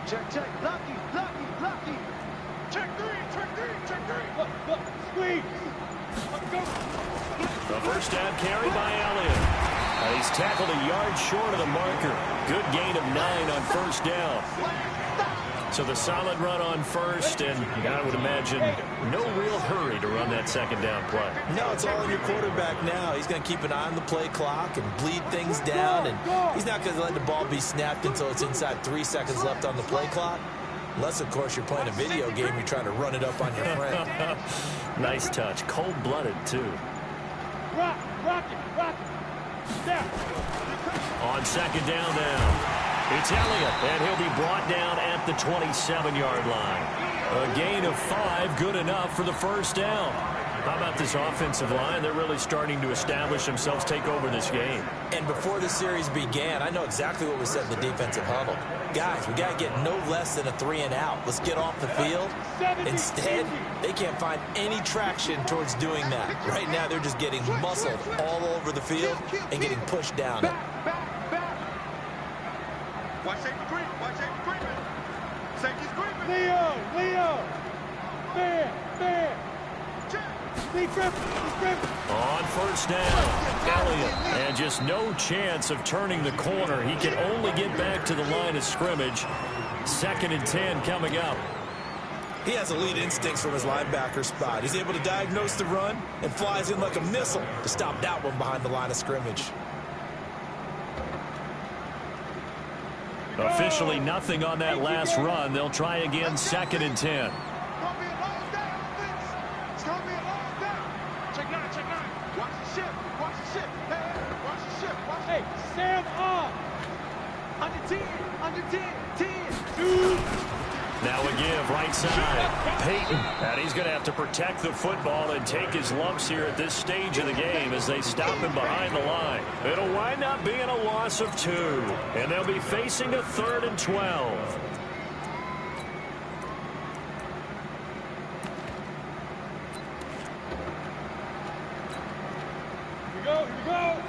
Check. Lucky. Check three. Look. Squeeze. Let's go. The first down carry by Elliott. He's tackled a yard short of the marker. Good gain of 9 on first down. So the solid run on first, and I would imagine no real hurry to run that second down play. No, it's all on your quarterback now. He's going to keep an eye on the play clock and bleed things down, and he's not going to let the ball be snapped until it's inside 3 seconds left on the play clock. Unless, of course, you're playing a video game, you're trying to run it up on your friend. Nice touch. Cold-blooded, too. Rock it. Down. On second down now. It's Elliott, and he'll be brought down at the 27-yard line. A gain of 5, good enough for the first down. How about this offensive line? They're really starting to establish themselves, take over this game. And before the series began, I know exactly what was said in the defensive huddle. Guys, we got to get no less than a 3-and-out. Let's get off the field. Instead, they can't find any traction towards doing that. Right now, they're just getting muscled all over the field and getting pushed down. Back. Watch safety creep. Safety's creeping. Leo. Fair. He's gripping. On first down, Elliott. And just no chance of turning the corner. He can only get back to the line of scrimmage. 2nd and 10 coming up. He has elite instincts from his linebacker spot. He's able to diagnose the run and flies in like a missile to stop that one behind the line of scrimmage. Officially nothing on that last run. They'll try again, 2nd and 10. It's gonna be a long down. Check 9. Watch the ship. Watch the ship. Hey, Sam on. Under 10. Now a give, right side. Peyton. And he's going to have to protect the football and take his lumps here at this stage of the game as they stop him behind the line. It'll wind up being a loss of 2. And they'll be facing a 3rd and 12. Here we go.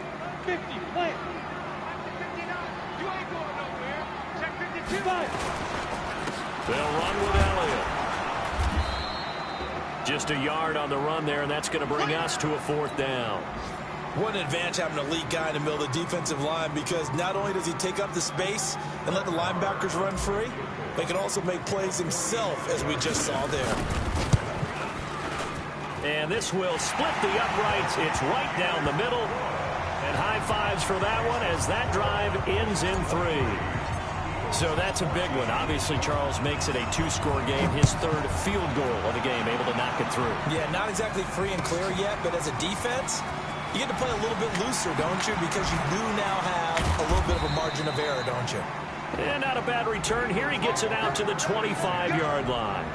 50, plant. 59. You ain't going nowhere. Check 52. They'll run with Elliott. Just a yard on the run there, and that's going to bring us to a 4th down. What an advantage having an elite guy in the middle of the defensive line, because not only does he take up the space and let the linebackers run free, but he can also make plays himself, as we just saw there. And this will split the uprights. It's right down the middle. And high fives for that one as that drive ends in 3. So that's a big one. Obviously, Charles makes it a 2-score game. His 3rd field goal of the game, able to knock it through. Yeah, not exactly free and clear yet, but as a defense, you get to play a little bit looser, don't you? Because you do now have a little bit of a margin of error, don't you? And not a bad return. Here he gets it out to the 25-yard line.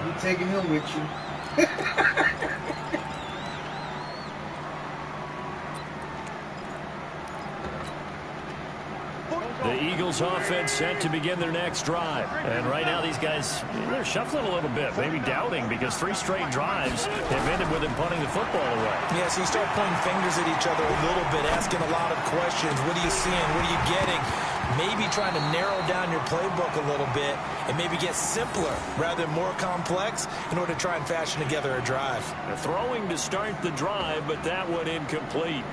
You're taking him with you. The Eagles offense set to begin their next drive. And right now these guys, they're shuffling a little bit, maybe doubting, because 3 straight drives have ended with them punting the football away. Yeah, so you start pointing fingers at each other a little bit, asking a lot of questions. What are you seeing? What are you getting? Maybe trying to narrow down your playbook a little bit and maybe get simpler rather than more complex in order to try and fashion together a drive. They're throwing to start the drive, but that one incomplete.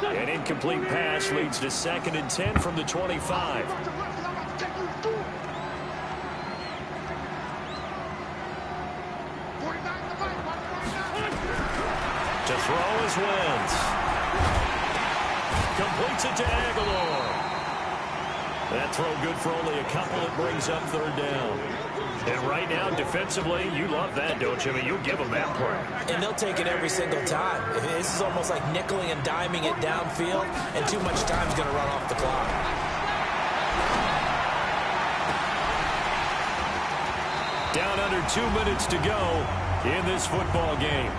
An incomplete pass leads to 2nd and 10 from the 25. To throw is Wentz. Completes it to Aguilar. That throw good for only a couple. It brings up third down. And right now, defensively, you love that, don't you? I mean, you'll give them that play. And they'll take it every single time. This is almost like nickeling and diming it downfield, and too much time's going to run off the clock. Down under 2 minutes to go in this football game.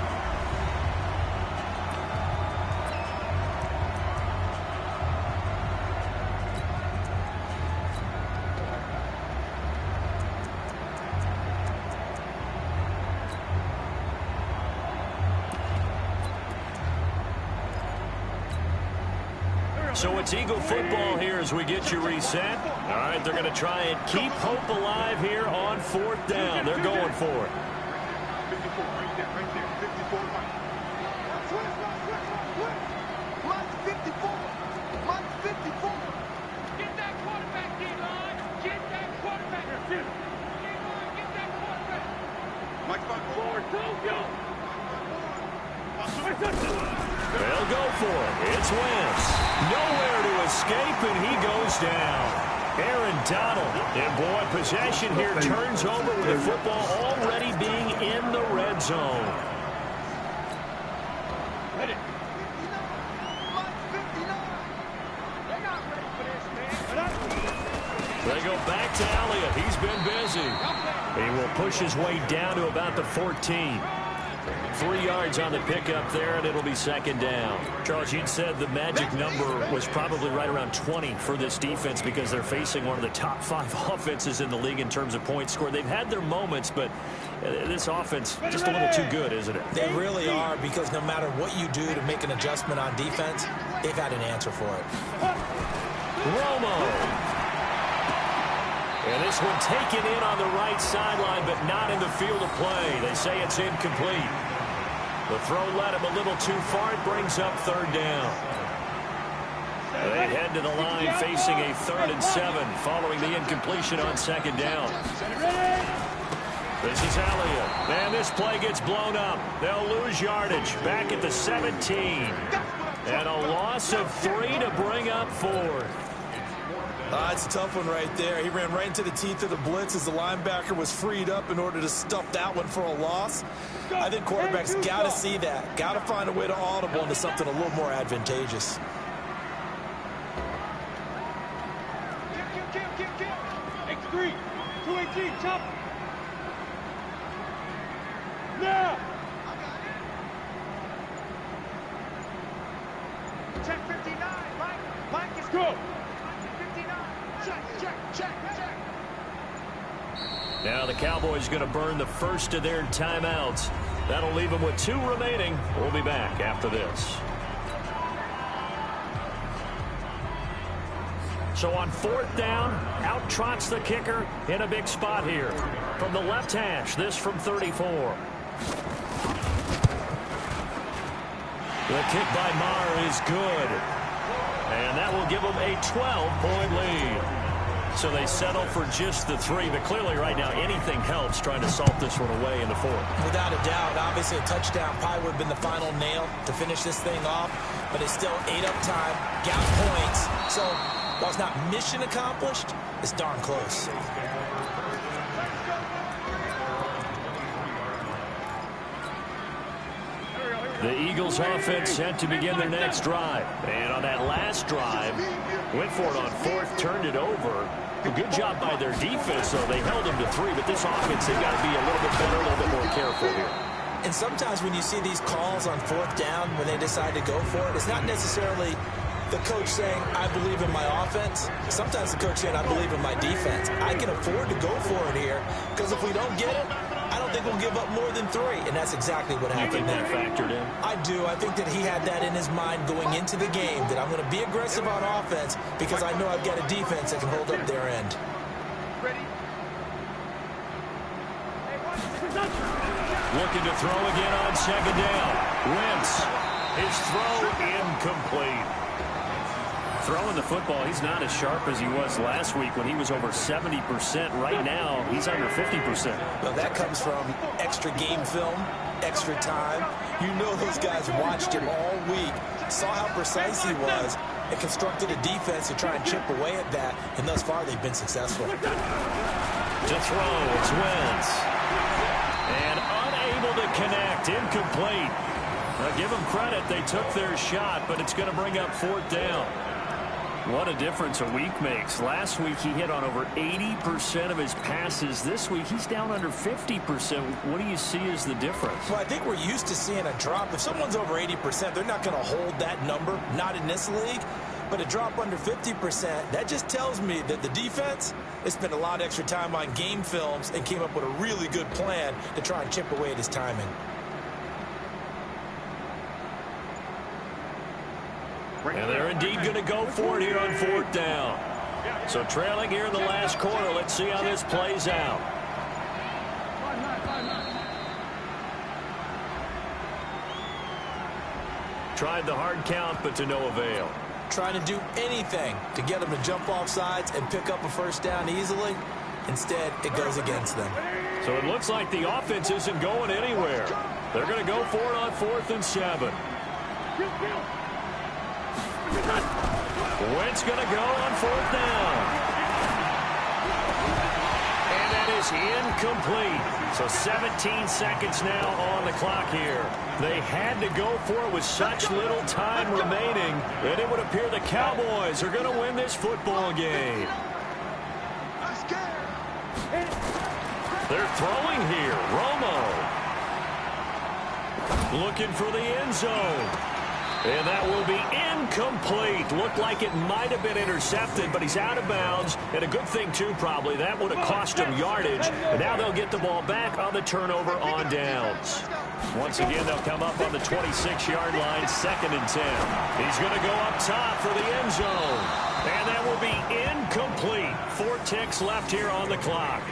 So it's Eagle football here as we get you reset. All right, they're going to try and keep hope alive here on fourth down. They're going for it. 54, right there, 54, Mike. Mike 54. Mike 54. Get that quarterback, D-line. Get that quarterback. D-line, get that quarterback. Mike 54. Go. They'll go for it. It's Wentz. Nowhere to escape, and he goes down. Aaron Donald. And, boy, possession here turns over with the football already being in the red zone. Ready. Mike 59. They're not ready for this, man. They go back to Elliott. He's been busy. He will push his way down to about the 14. 3 yards on the pickup there, and it'll be second down. Charles, you'd said the magic number was probably right around 20 for this defense because they're facing one of the top 5 offenses in the league in terms of points scored. They've had their moments, but this offense just a little too good, isn't it? They really are, because no matter what you do to make an adjustment on defense, they've had an answer for it. Romo. And this one taken in on the right sideline, but not in the field of play. They say it's incomplete. The throw led him a little too far. It brings up third down. They head to the line facing a 3rd and 7 following the incompletion on second down. This is Elliott. And this play gets blown up. They'll lose yardage back at the 17. And a loss of 3 to bring up 4. It's a tough one right there. He ran right into the teeth of the blitz as the linebacker was freed up in order to stuff that one for a loss. I think quarterbacks got to see that. Got to find a way to audible into something a little more advantageous. X3, 218, chop. Now. Check 59, Mike. Mike is go. 59. Check. Now the Cowboys going to burn the first of their timeouts. That'll leave them with 2 remaining. We'll be back after this. So on fourth down, out trots the kicker in a big spot here. From the left hash, this from 34. The kick by Maher is good. And that will give them a 12-point lead. So they settle for just the 3, but clearly right now anything helps trying to salt this one away in the 4th. Without a doubt, obviously a touchdown probably would have been the final nail to finish this thing off, but it's still ate up time, got points. So while it's not mission accomplished, it's darn close. The Eagles offense set to begin their next drive. And on that last drive, went for it on 4th, turned it over. A good job by their defense, though. They held them to 3, but this offense, they've got to be a little bit better, a little bit more careful here. And sometimes when you see these calls on 4th down, when they decide to go for it, it's not necessarily the coach saying, I believe in my offense. Sometimes the coach saying, I believe in my defense. I can afford to go for it here, because if we don't get it, I don't think we'll give up more than 3, and that's exactly what happened there. You think that factored in? I do. I think that he had that in his mind going into the game, that I'm going to be aggressive on offense because I know I've got a defense that can hold up their end. Ready? Looking to throw again on second down. Wentz. His throw incomplete. Throwing the football, he's not as sharp as he was last week when he was over 70%. Right now, he's under 50%. Well, that comes from extra game film, extra time. You know those guys watched him all week, saw how precise he was, and constructed a defense to try and chip away at that, and thus far they've been successful. To throw, it's Wentz. And unable to connect, incomplete. Now, give them credit, they took their shot, but it's going to bring up 4th down. What a difference a week makes. Last week he hit on over 80% of his passes. This week he's down under 50%. What do you see as the difference? Well, I think we're used to seeing a drop. If someone's over 80%, they're not going to hold that number, not in this league. But a drop under 50%, that just tells me that the defense has spent a lot of extra time on game films and came up with a really good plan to try and chip away at his timing. And they're indeed going to go for it here on 4th down. So trailing here in the last quarter. Let's see how this plays out. Tried the hard count, but to no avail. Trying to do anything to get them to jump off sides and pick up a 1st down easily. Instead, it goes against them. So it looks like the offense isn't going anywhere. They're going to go for it on 4th and 7. Wentz going to go on 4th down. And that is incomplete. So 17 seconds now on the clock here. They had to go for it with such little time remaining, and it would appear the Cowboys are going to win this football game. They're throwing here. Romo looking for the end zone. And that will be incomplete. Looked like it might have been intercepted, but he's out of bounds. And a good thing, too, probably. That would have cost him yardage. And now they'll get the ball back on the turnover on downs. Once again, they'll come up on the 26-yard line, 2nd and 10. He's going to go up top for the end zone. And that will be incomplete. 4 ticks left here on the clock.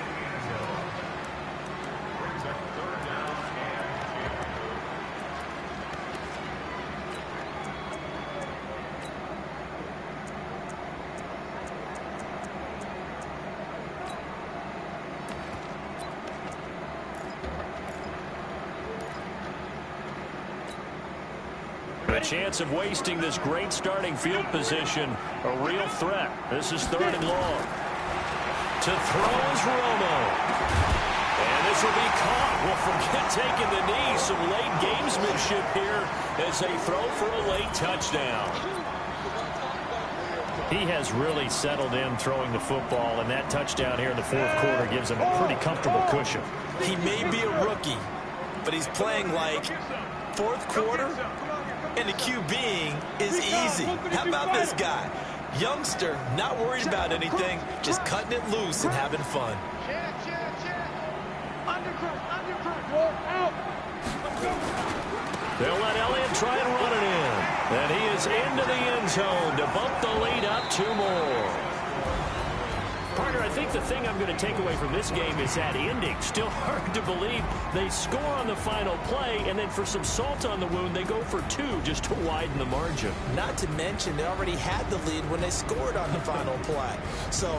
A chance of wasting this great starting field position. A real threat. This is 3rd and long. To throw is Romo. And this will be caught. Well, forget taking the knee. Some late gamesmanship here as they throw for a late touchdown. He has really settled in throwing the football, and that touchdown here in the 4th quarter gives him a pretty comfortable cushion. He may be a rookie, but he's playing like 4th quarter. And the QBing is easy. How about this guy? Youngster, not worried about anything, just cutting it loose and having fun. They'll let Elliott try and run it in. And he is into the end zone to bump the lead up 2 more. Partner, I think the thing I'm going to take away from this game is that ending. Still hard to believe they score on the final play, and then for some salt on the wound, they go for 2 just to widen the margin. Not to mention, they already had the lead when they scored on the final play. So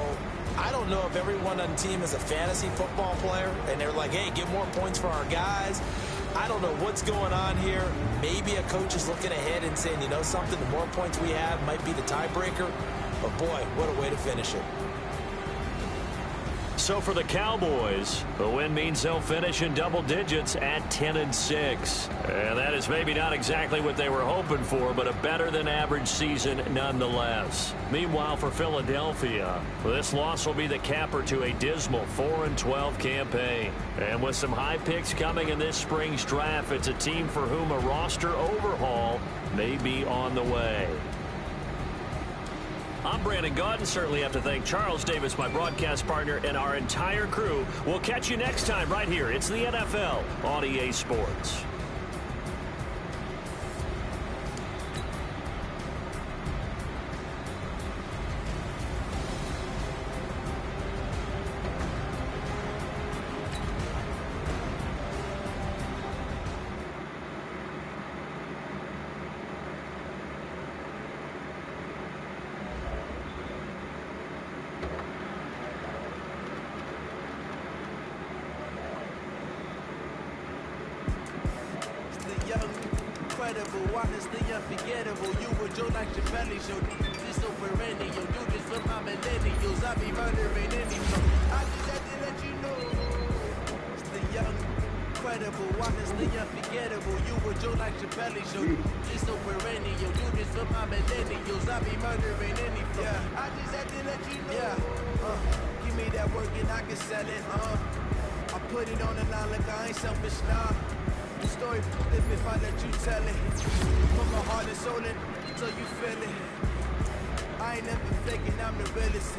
I don't know if everyone on the team is a fantasy football player, and they're like, hey, get more points for our guys. I don't know what's going on here. Maybe a coach is looking ahead and saying, you know something, the more points we have might be the tiebreaker. But, boy, what a way to finish it. So for the Cowboys, the win means they'll finish in double digits at 10-6. And that is maybe not exactly what they were hoping for, but a better than average season nonetheless. Meanwhile, for Philadelphia, this loss will be the capper to a dismal 4-12 campaign. And with some high picks coming in this spring's draft, it's a team for whom a roster overhaul may be on the way. I'm Brandon Gaudin. Certainly have to thank Charles Davis, my broadcast partner, and our entire crew. We'll catch you next time right here. It's the NFL on EA Sports. incredible, honestly unforgettable. You were Joe like your belly show. This so perennial, do this for my millennials. I be murdering any flow. I just had to let you know. It's the young, incredible, honestly unforgettable. You were Joe like your belly show. This so perennial, do this for my millennials. I be murdering any flow. Yeah. I just had to let you know. Yeah. Give me that work and I can sell it. I put it on the line like I ain't selfish, nah. The story if I let you tell it. Put my heart and soul in so you feel it. I ain't never faking, I'm the realest.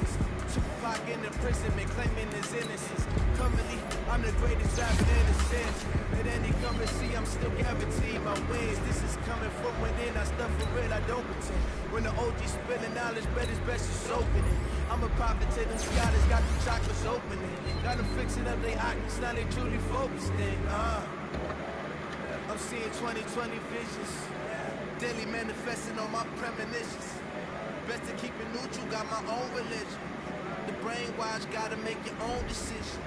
Tupac in the prison, claiming his innocence. Currently, I'm the greatest rapper in the sense. At any currency, I'm still guaranteed my wins. This is coming from within, I stuff for real, I don't pretend. When the OG spilling knowledge, bet it's best just open it. I'm a prophet to them scholars, got the chakras opening. Got them fixing up they octaves, now they truly focused in. I'm seeing 2020 visions, daily manifesting on my premonitions. Best to keep it neutral, got my own religion. The brainwash, gotta make your own decision.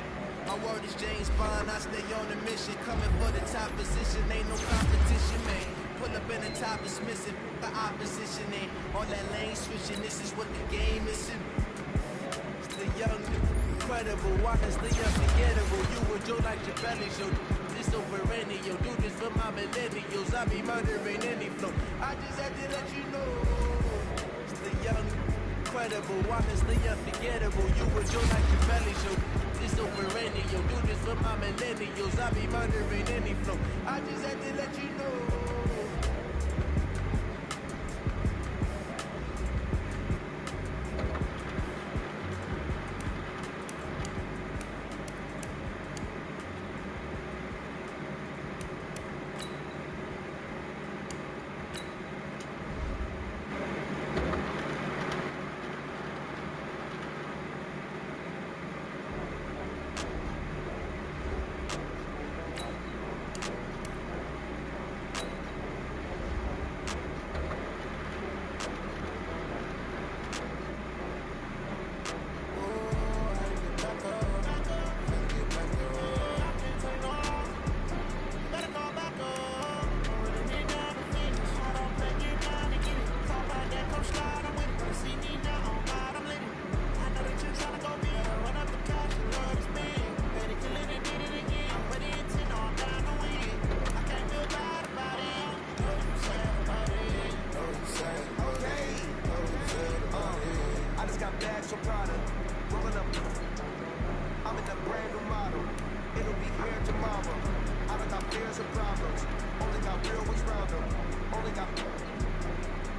My word is James Bond, I stay on a mission. Coming for the top position, ain't no competition, man. Pull up in the top is missing, the opposition ain't. On that lane switching, this is what the game is. It's the young, incredible, honestly unforgettable. You were Joe like your belly show. This so perennial, do this for my millennials. I be murdering any flow. I just had to let you know. It's the young, incredible, honestly unforgettable. You were Joe like your belly show. This so perennial, do this for my millennials. I be murdering any flow. I just had to let you know.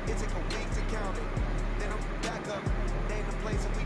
It took a week to count it. Then I'm back up, name the place and we